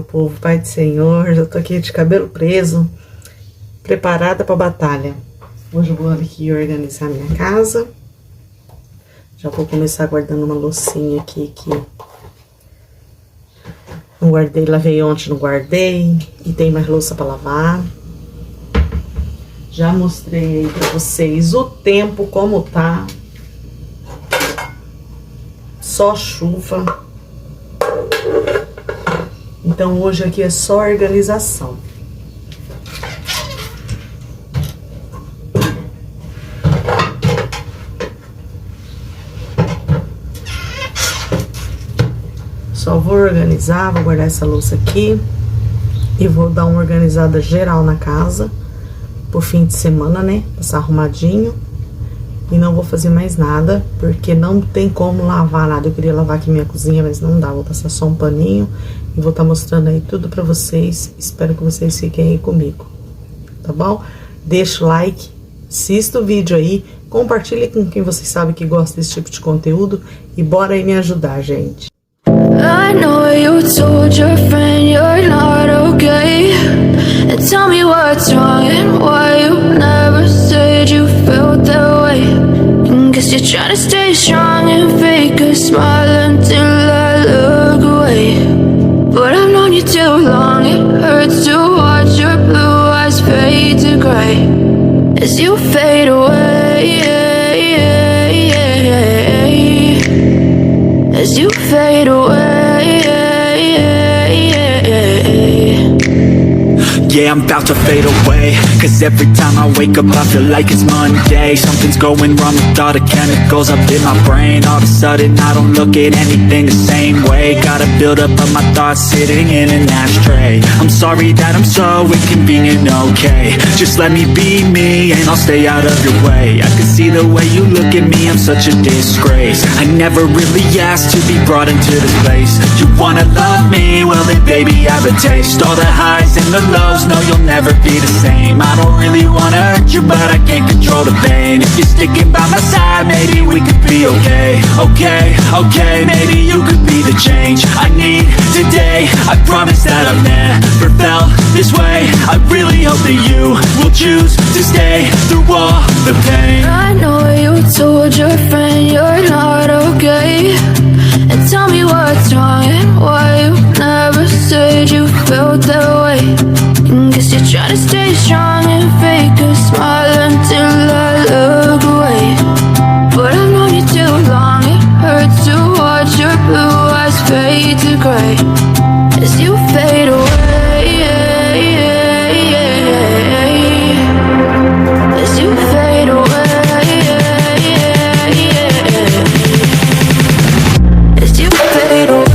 povo, Pai do Senhor. Já tô aqui de cabelo preso, preparada pra batalha. Hoje eu vou aqui organizar minha casa. Já vou começar guardando uma loucinha aqui que não guardei, lavei ontem, não guardei. E tem mais louça pra lavar. Já mostrei aí pra vocês o tempo como tá. Só chuva. Então hoje aqui é só organização. Só vou organizar, vou guardar essa louça aqui e vou dar uma organizada geral na casa pro fim de semana, né? Passar arrumadinho. E não vou fazer mais nada, porque não tem como lavar nada. Eu queria lavar aqui minha cozinha, mas não dá. Vou passar só um paninho e vou estar mostrando aí tudo pra vocês. Espero que vocês fiquem aí comigo, tá bom? Deixa o like, assista o vídeo aí, compartilhe com quem vocês sabem que gosta desse tipo de conteúdo e bora aí me ajudar, gente. I know you told your friend you're not okay, and tell me what's wrong and why you never said you felt that way. And guess you're trying to stay strong and fake a smile until I look away. But I've known you too long, it hurts to watch your blue eyes fade to gray as you fade away, as you fade away. Yeah, I'm about to fade away, cause every time I wake up I feel like it's Monday. Something's going wrong with all the chemicals up in my brain. All of a sudden I don't look at anything the same way. Got a build up of my thoughts sitting in an ashtray. I'm sorry that I'm so inconvenient, okay. Just let me be me and I'll stay out of your way. I can see the way you look at me, I'm such a disgrace. I never really asked to be brought into this place. You wanna love me? Well then baby I have a taste. All the highs and the lows, no you'll never be the same. I don't really wanna hurt you, but I can't control the pain. If you're sticking by my side, maybe we could be okay. Okay, maybe you could be the change I need today. I promise that I've never felt this way. I really hope that you will choose to stay through all the pain. I know you told your friend you're not okay, and tell me what's wrong and why you never said you felt that way. And guess you're trying to stay strong and fake a smile until I look away. But I've known you too long, it hurts to watch your blue eyes fade to gray as you fade away, as you fade away, as you fade away.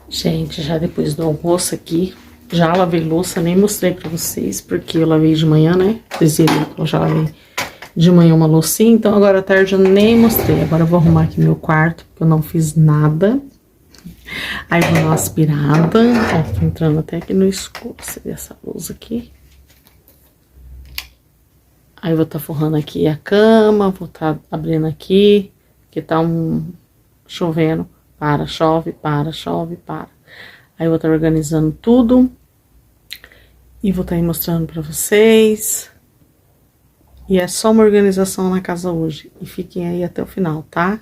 Gente, já depois do almoço aqui, já lavei louça, nem mostrei pra vocês, porque eu lavei de manhã, né? Vocês viram, então já lavei de manhã uma loucinha, então agora à tarde eu nem mostrei. Agora eu vou arrumar aqui meu quarto, porque eu não fiz nada. Aí vou dar uma aspirada, ó, tô entrando até aqui no escuro, você vê essa luz aqui. Aí eu vou estar forrando aqui a cama, vou estar abrindo aqui, que tá chovendo. Para, chove, para, chove, para. Aí eu vou estar organizando tudo. E vou estar aí mostrando pra vocês. E é só uma organização na casa hoje. E fiquem aí até o final, tá?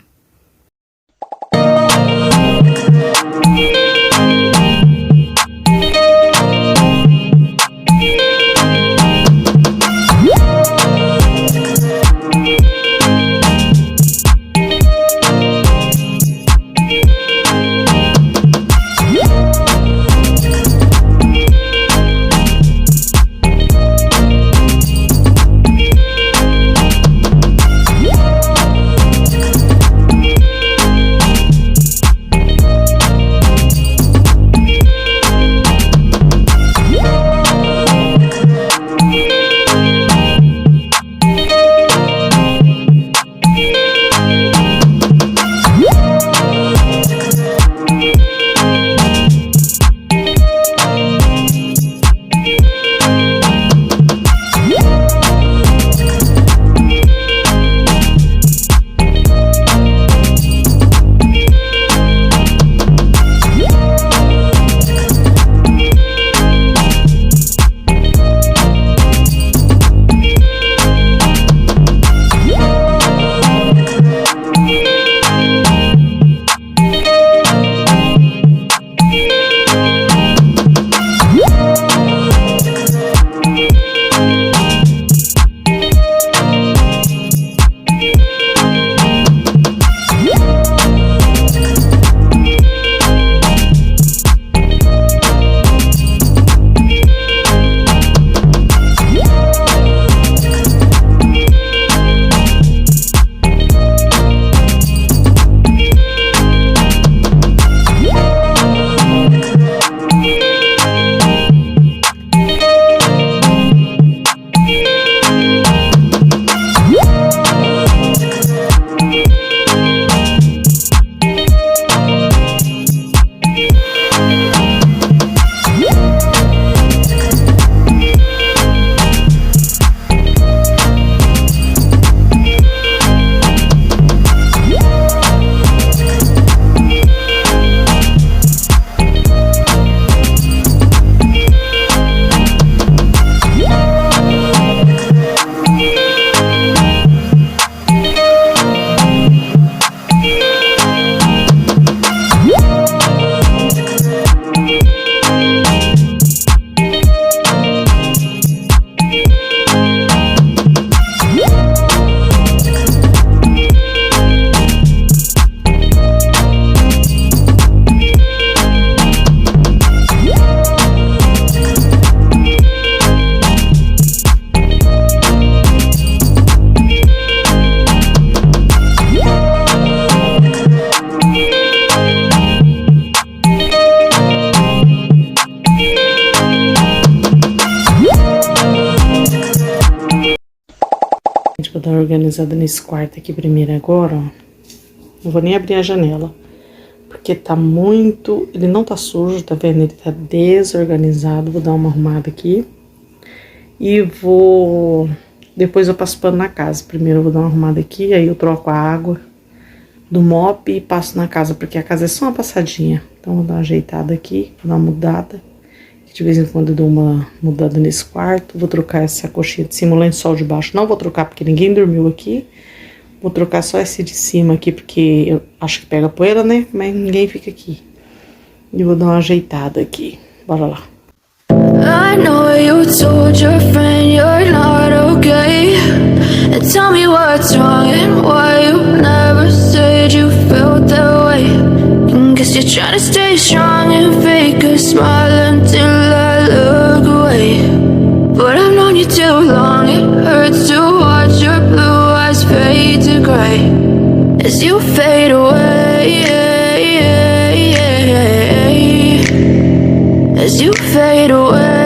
gente, vou dar uma organizada nesse quarto aqui primeiro agora, ó. Não vou nem abrir a janela, porque tá muito... Ele não tá sujo, tá vendo? Ele tá desorganizado. Vou dar uma arrumada aqui. E vou... Depois eu passo pano na casa. Primeiro eu vou dar uma arrumada aqui, aí eu troco a água do mop e passo na casa, porque a casa é só uma passadinha. Então vou dar uma ajeitada aqui, vou dar uma mudada. De vez em quando eu dou uma mudada nesse quarto. Vou trocar essa coxinha de cima, o lençol de baixo. Não vou trocar porque ninguém dormiu aqui. Vou trocar só esse de cima aqui, porque eu acho que pega poeira, né? Mas ninguém fica aqui. E vou dar uma ajeitada aqui. Bora lá. I know you told your friend you're not okay. And tell me what's wrong and why you never said you felt that way. And guess you're trying to stay strong and fake a smile until I look away. But I've known you too long, it hurts to watch your blue eyes fade to gray as you fade away. As you fade away.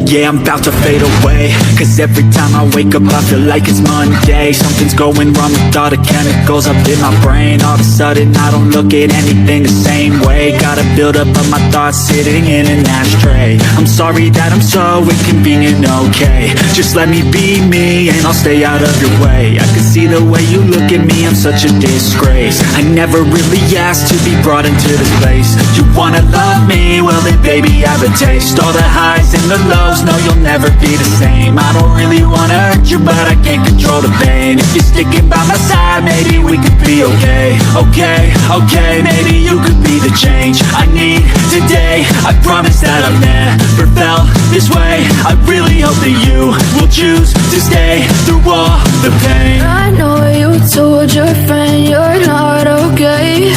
Yeah, I'm about to fade away, cause every time I wake up I feel like it's Monday. Something's going wrong with all the chemicals up in my brain. All of a sudden I don't look at anything the same way. Gotta build up of my thoughts sitting in an ashtray. I'm sorry that I'm so inconvenient, okay. Just let me be me and I'll stay out of your way. I can see the way you look at me, I'm such a disgrace. I never really asked to be brought into this place. You wanna love me? Well then baby I have a taste. All the highs and the lows, no you'll never be the same. I don't really wanna hurt you but I can't control the pain. If you're sticking by my side maybe we could be okay. Okay, maybe you could be the change I need today. I promise that I've never felt this way. I really hope that you will choose to stay through all the pain. I know you told your friend you're not okay.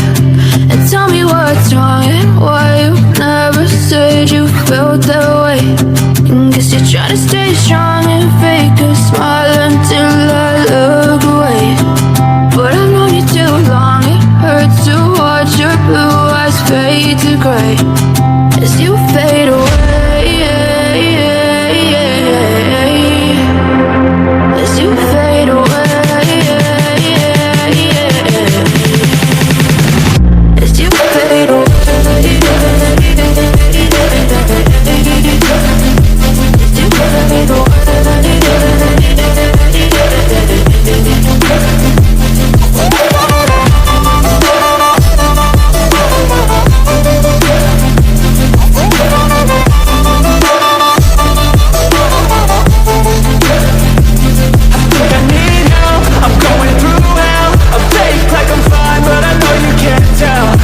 And tell me what's wrong and why you never said you felt that way. And guess you're trying to stay strong and fake a smile until I look away. But I've known you too long, it hurts to watch your blue eyes fade to gray as you fade away. As you fade away. As you fade away.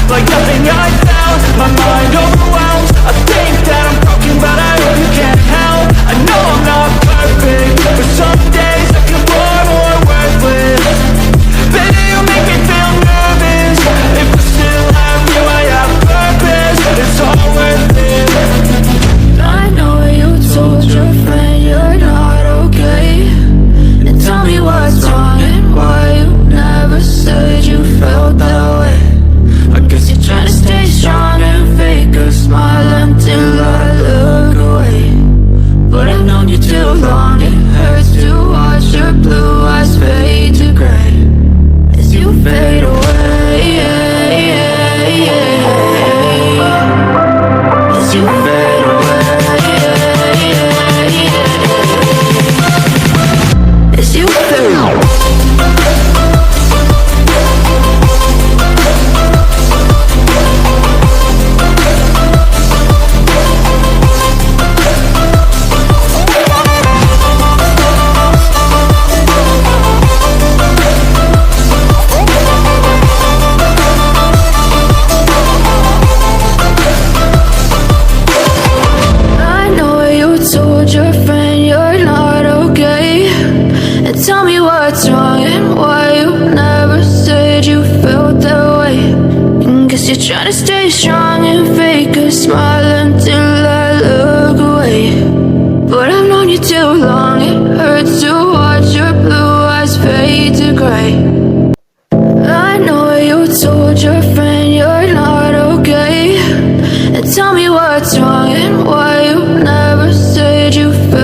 Like nothing I found, my mind overwhelms. I think that I'm broken, but I hope you can't help. I know I'm not perfect, but some days I feel more worthless. Baby, you make me feel nervous. If I still have you, I have purpose. It's all worth it. I know you told your friend you're not okay. And tell me what's wrong and why you never said you felt that way. I guess you're trying to stay strong and fake a smile until I look away. But I've known you too long, it hurts to watch your blue eyes fade to gray as you fade away. As you fade away. As you fade away. You're trying to stay strong and fake a smile until I look away. But I've known you too long, it hurts to watch your blue eyes fade to gray. I know you told your friend you're not okay. And tell me what's wrong and why you never said you felt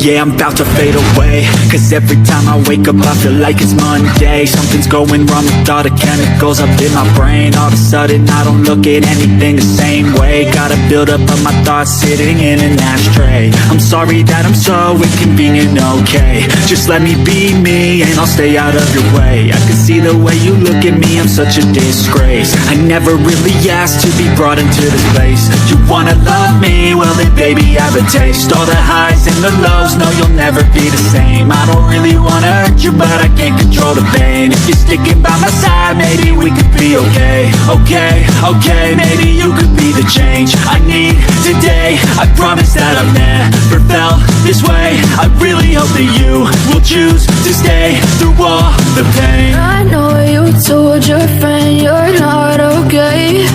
Yeah, I'm about to fade away, cause every time I wake up I feel like it's Monday. Something's going wrong with all the chemicals up in my brain. All of a sudden I don't look at anything the same way. Gotta build up of my thoughts sitting in an ashtray. I'm sorry that I'm so inconvenient, okay. Just let me be me and I'll stay out of your way. I can see the way you look at me, I'm such a disgrace. I never really asked to be brought into this place. You wanna love me? Well then baby have a taste. All the highs and the lows, no you'll never be the same. I don't really wanna hurt you but I can't control the pain. If you're sticking by my side maybe we could be okay. Okay, maybe you could be the change I need today. I promise that I've never felt this way. I really hope that you will choose to stay through all the pain. I know you told your friend you're not okay,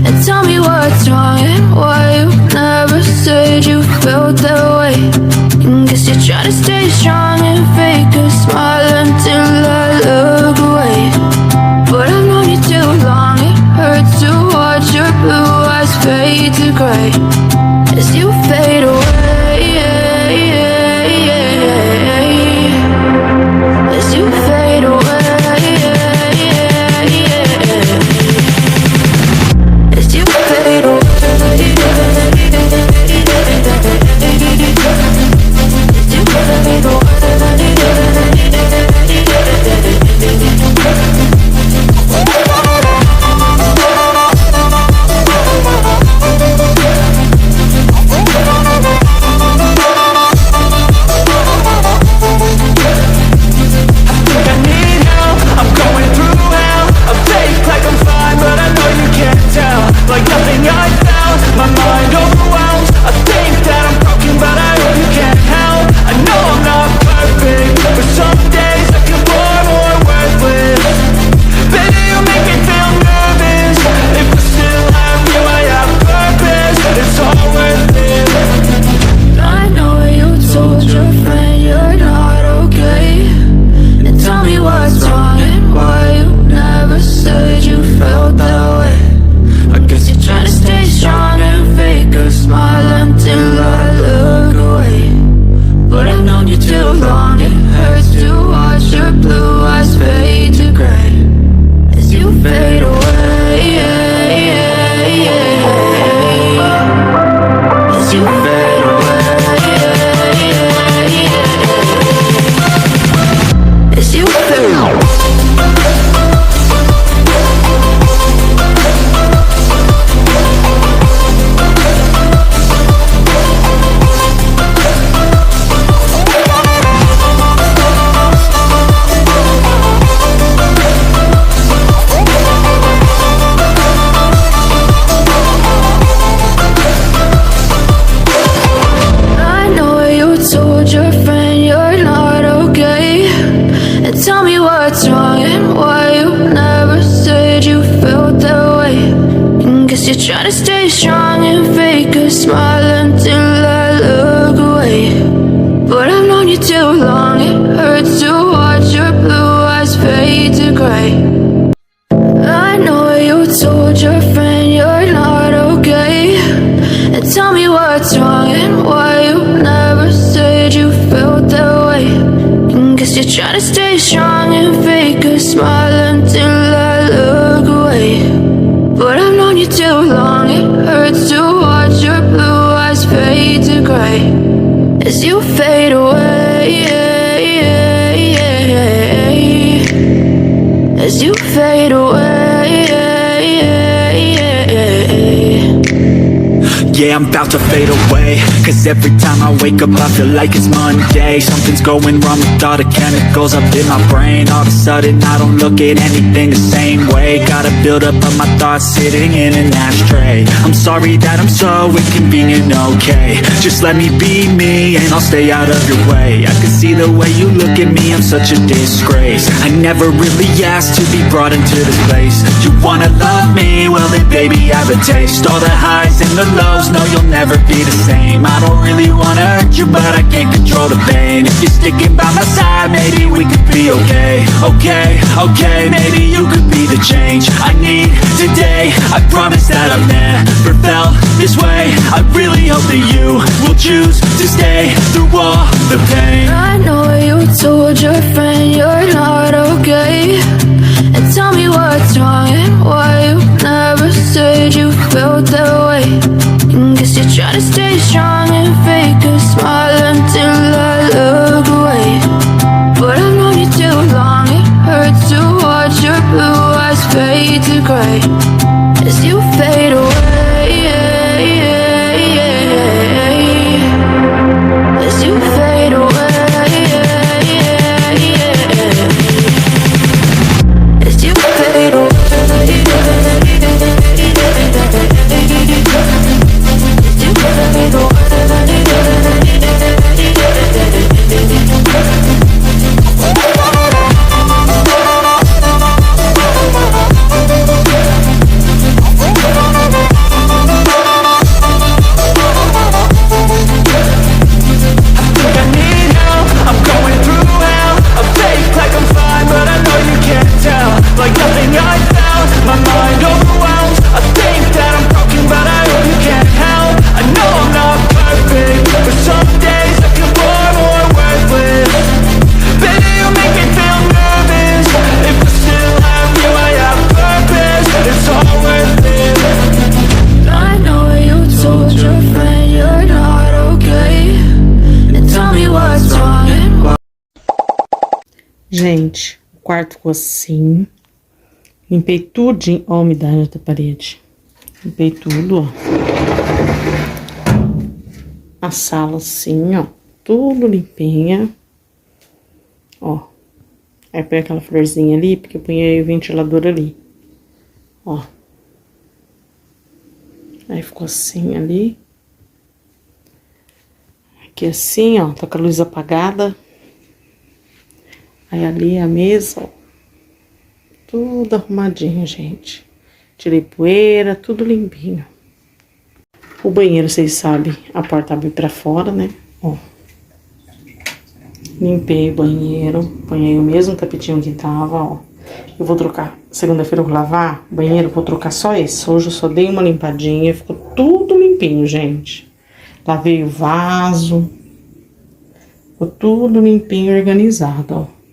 and tell me what's wrong and why you never said you felt that way. Guess you're trying to stay strong and fake a smile until I look away. But I've known you too long, it hurts to watch your blue eyes fade to gray as you fade away. As you fade away. As you fade away. Like nothing I found, my mind overwhelms. I think that I'm broken, but I hope you can't help. I know I'm not perfect, but some days I feel more worthless. Baby, you make me feel nervous. If I still have you, I have purpose. It's all worth it. I know you told your friend you're not okay, and tell me what's wrong and why you never said you felt that way. I guess you're trying to stay strong and fake a smile until I look away. But I've known you too long, it hurts to watch your blue eyes fade to gray as you fade away. As you fade away. As you fade away. You're trying to stay strong and fake a smile until I look away. But I've known you too long, it hurts to watch your blue eyes fade to gray. I know you told your friend you're not okay, and tell me what's wrong and why you never said you felt that way. Guess you're trying to stay strong and fake a smile until I look away. But I've known you too long, it hurts to watch your blue eyes fade to gray as you fade away. As you fade away. Yeah, I'm about to fade away, cause every time I wake up I feel like it's Monday. Something's going wrong with all the chemicals up in my brain. All of a sudden I don't look at anything the same way. Gotta build up of my thoughts sitting in an ashtray. I'm sorry that I'm so inconvenient, okay. Just let me be me and I'll stay out of your way. I can see the way you look at me, I'm such a disgrace. I never really asked to be brought into this place. You wanna love me? Well then baby have a taste. All the highs and the lows, no you'll never be the same. I don't really wanna hurt you but I can't control the pain. If you're sticking by my side maybe we could be okay. Okay, maybe you could be the change I need today. I promise that I've never felt this way. I really hope that you will choose to stay through all the the pain. I know you told your friend you're not okay, and tell me what's wrong and why you never said you felt that way. And guess you're trying to stay strong and fake a smile until I look away. But I've known you too long, it hurts to watch your blue eyes fade to gray as you fade away. As you fade away. As you fade away. Like nothing I found, my mind overwhelms. I think that I'm broken, but I hope you can't help. I know I'm not perfect, but some days I feel more worthless. Baby, you make me feel nervous. If I still have you, I have purpose. It's all worth it. I know you told your friend you're not okay, and tell me what's wrong and why. Gente, o quarto ficou assim. Limpei tudinho, ó a umidade da parede. Limpei tudo, ó. A sala assim, ó. Tudo limpinha. Ó. Aí põe aquela florzinha ali, porque eu punhei o ventilador ali. Ó. Aí ficou assim ali. Aqui assim, ó. Tá com a luz apagada. Aí ali a mesa, ó. Tudo arrumadinho, gente. Tirei poeira, tudo limpinho. O banheiro, vocês sabem, a porta abre pra fora, né? Ó. Limpei o banheiro, ponhei o mesmo tapetinho que tava, ó. Eu vou trocar, segunda-feira eu vou lavar o banheiro, vou trocar só esse. Hoje eu só dei uma limpadinha, ficou tudo limpinho, gente. Lavei o vaso. Ficou tudo limpinho e organizado, ó.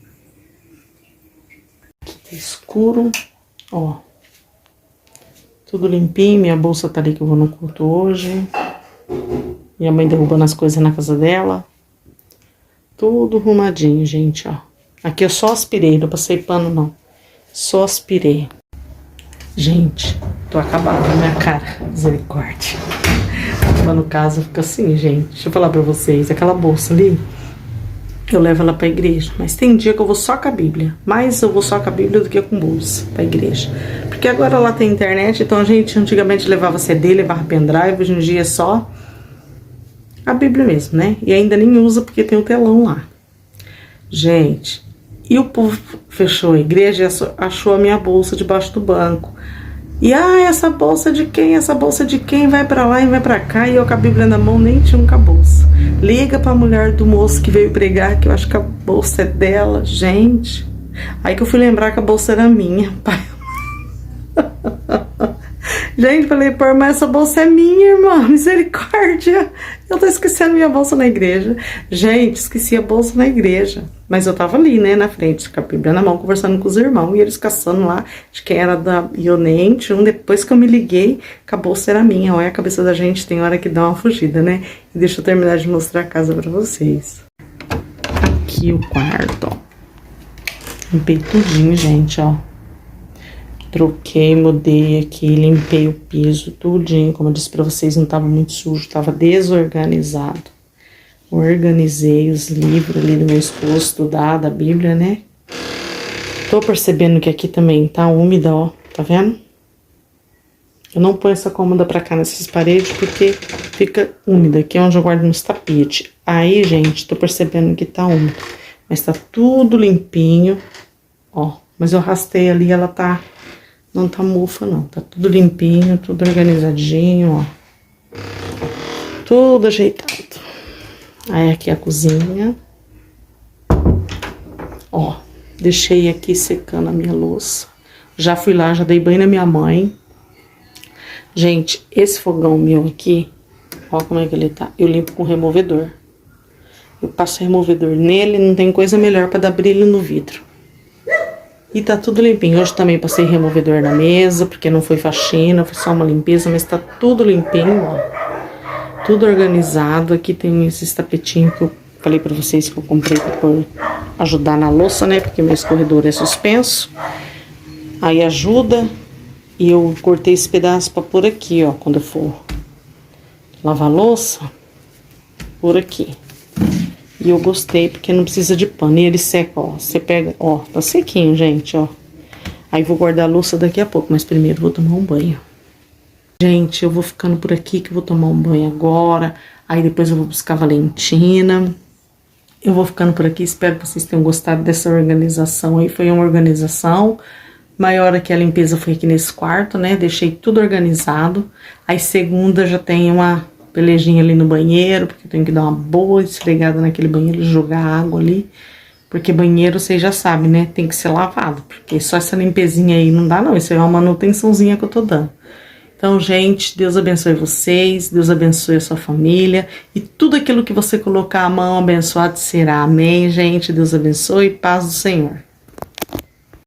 Escuro, ó, tudo limpinho. Minha bolsa tá ali que eu vou no culto hoje. Minha mãe derrubando as coisas na casa dela. Tudo arrumadinho, gente, ó. Aqui eu só aspirei, não passei pano não. Só aspirei. Gente, tô acabada na minha cara, misericórdia. Mas no caso fica assim, gente. Deixa eu falar pra vocês, aquela bolsa ali, eu levo ela pra igreja, mas tem dia que eu vou só com a Bíblia. Mais eu vou só com a Bíblia do que com bolsa pra igreja. Porque agora lá tem internet, então a gente antigamente levava CD, levava pendrive, hoje em dia é só a Bíblia mesmo, né? E ainda nem usa porque tem o telão lá. Gente, e o povo fechou a igreja e achou a minha bolsa debaixo do banco. E essa bolsa de quem? Essa bolsa de quem? Vai pra lá e vai pra cá. E eu com a Bíblia na mão nem tinha um com a bolsa. Liga pra mulher do moço que veio pregar, que eu acho que a bolsa é dela. Gente, aí que eu fui lembrar que a bolsa era minha, pai. Gente, falei, pô, mas essa bolsa é minha, irmã, misericórdia. Eu tô esquecendo minha bolsa na igreja. Gente, esqueci a bolsa na igreja. Mas eu tava ali, né, na frente, com a Bíblia na mão, conversando com os irmãos. E eles caçando lá, de quem era da Ionente. Depois que eu me liguei, que a bolsa era minha. Olha, a cabeça da gente tem hora que dá uma fugida, né? E deixa eu terminar de mostrar a casa pra vocês. Aqui o quarto, ó. Limpei tudinho, gente, ó. Troquei, mudei aqui, limpei o piso, tudinho. Como eu disse pra vocês, não tava muito sujo, tava desorganizado. Organizei os livros ali do meu esposo, estudar da Bíblia, né? Tô percebendo que aqui também tá úmida, ó, tá vendo? Eu não ponho essa cômoda pra cá nessas paredes porque fica úmida. Aqui é onde eu guardo nos tapetes. Aí, gente, tô percebendo que tá úmido. Mas tá tudo limpinho, ó. Mas eu arrastei ali, ela tá... Não tá mufa, não. Tá tudo limpinho, tudo organizadinho, ó. Tudo ajeitado. Aí aqui a cozinha. Ó, deixei aqui secando a minha louça. Já fui lá, já dei banho na minha mãe. Gente, esse fogão meu aqui, ó como é que ele tá. Eu limpo com removedor. Eu passo removedor nele, não tem coisa melhor para dar brilho no vidro. E tá tudo limpinho. Hoje também passei removedor na mesa, porque não foi faxina, foi só uma limpeza, mas tá tudo limpinho, ó. Tudo organizado. Aqui tem esses tapetinhos que eu falei pra vocês que eu comprei pra ajudar na louça, né? Porque meu escorredor é suspenso. Aí ajuda. E eu cortei esse pedaço pra pôr aqui, ó. Quando eu for lavar a louça, por aqui. E eu gostei, porque não precisa de pano. E ele seca, ó. Você pega, ó. Tá sequinho, gente, ó. Aí vou guardar a louça daqui a pouco. Mas primeiro vou tomar um banho. Gente, eu vou ficando por aqui, que eu vou tomar um banho agora. Aí depois eu vou buscar a Valentina. Eu vou ficando por aqui. Espero que vocês tenham gostado dessa organização aí. Foi uma organização maior que a limpeza foi aqui nesse quarto, né? Deixei tudo organizado. Aí segunda já tem uma pelejinha ali no banheiro, porque eu tenho que dar uma boa esfregada naquele banheiro, jogar água ali. Porque banheiro, vocês já sabem, né? Tem que ser lavado, porque só essa limpezinha aí não dá não. Isso é uma manutençãozinha que eu tô dando. Então, gente, Deus abençoe vocês, Deus abençoe a sua família. E tudo aquilo que você colocar a mão, abençoado será. Amém, gente? Deus abençoe, paz do Senhor.